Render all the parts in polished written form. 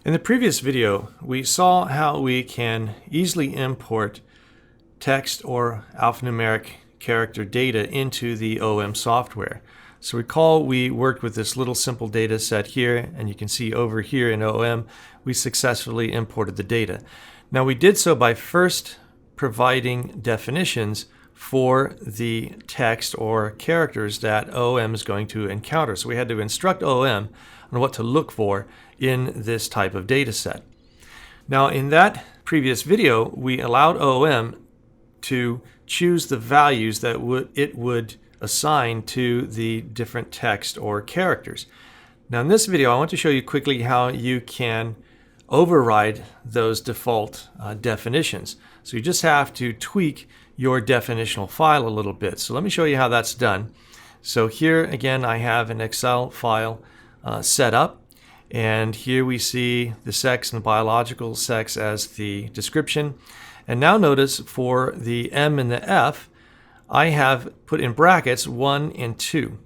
In the previous video, we saw how we can easily import text or alphanumeric character data into the OM software. So recall we worked with this little simple data set here, and you can see over here in OM we successfully imported the data. Now we did so by first providing definitions for the text or characters that OM is going to encounter. So we had to instruct OM on what to look for in this type of data set. Now in that previous video, we allowed OM to choose the values that it would assign to the different text or characters. Now in this video, I want to show you quickly how you can override those default definitions. So you just have to tweak your definitional file a little bit. So let me show you how that's done. So here again, I have an Excel file set up. And here we see the sex and the biological sex as the description. And now notice for the M and the F, I have put in brackets 1 and 2.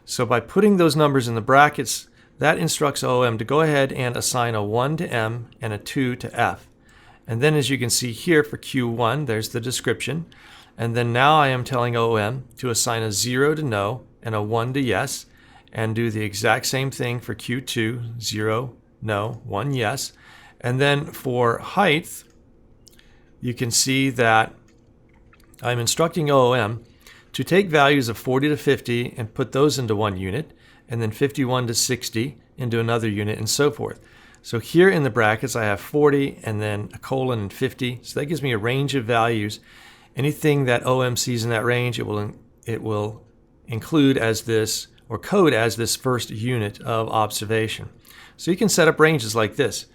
So by putting those numbers in the brackets, that instructs OM to go ahead and assign a 1 to M and a 2 to F. And then as you can see here for Q1, there's the description. And then now I am telling OM to assign a 0 to no and a 1 to yes, and do the exact same thing for Q2, 0, no, 1, yes. And then for height, you can see that I'm instructing OM to take values of 40 to 50 and put those into one unit, and then 51 to 60 into another unit, and so forth. So here in the brackets, I have 40 and then a colon and 50. So that gives me a range of values. Anything that OM sees in that range, it will include as this, or code as this first unit of observation. So you can set up ranges like this.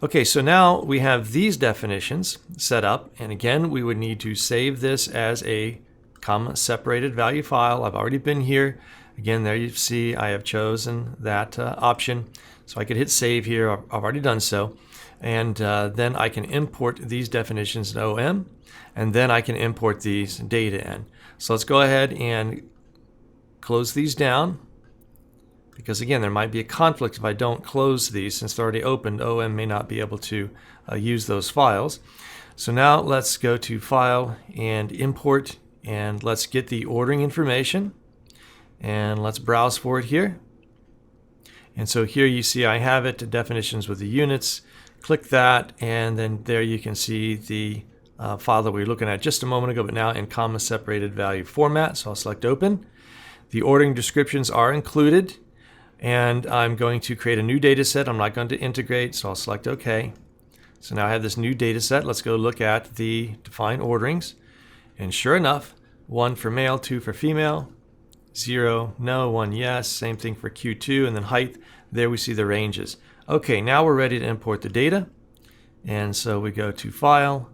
Okay, so now we have these definitions set up, and again we would need to save this as a comma separated value file. I've already been here. Again, there you see I have chosen that option. So I could hit save here. I've already done so. And then I can import these definitions in OM, and then I can import these data in. So let's go ahead and close these down, because again there might be a conflict if I don't close these. Since they're already opened, OM may not be able to use those files. So now let's go to File and Import, and let's get the ordering information, and let's browse for it here. And so here you see I have it, definitions with the units. Click that, and then there you can see the file that we were looking at just a moment ago, but now in comma separated value format. So I'll select Open. The ordering descriptions are included, and I'm going to create a new data set. I'm not going to integrate, so I'll select OK. So now I have this new data set. Let's go look at the define orderings. And sure enough, 1 for male, 2 for female, 0, no, 1, yes. Same thing for Q2, and then height. There we see the ranges. Okay, now we're ready to import the data. And so we go to File,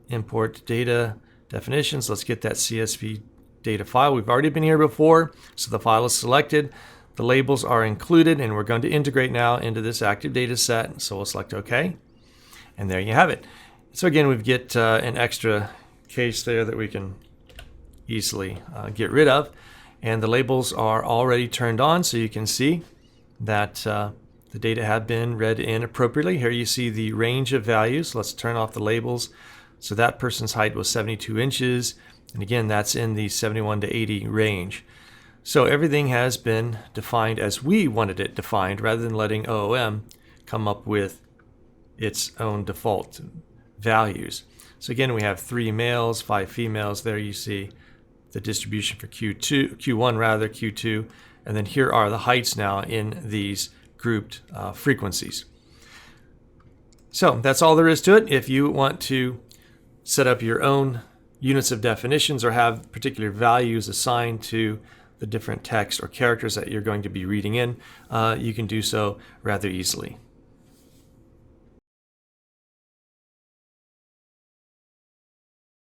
Import Data, Definitions. Let's get that CSV data file. We've already been here before, so the file is selected. The labels are included, and we're going to integrate now into this active data set. So we'll select OK, and there you have it. So again, we get an extra case there that we can easily get rid of, and the labels are already turned on, so you can see that the data have been read in appropriately. Here you see the range of values. Let's turn off the labels. So that person's height was 72 inches. And again, that's in the 71 to 80 range. So everything has been defined as we wanted it defined, rather than letting OM come up with its own default values. So again, we have 3 males, 5 females. There you see the distribution for Q1 rather, Q2. And then here are the heights now in these grouped frequencies. So that's all there is to it. If you want to set up your own units of definitions or have particular values assigned to the different text or characters that you're going to be reading in, you can do so rather easily.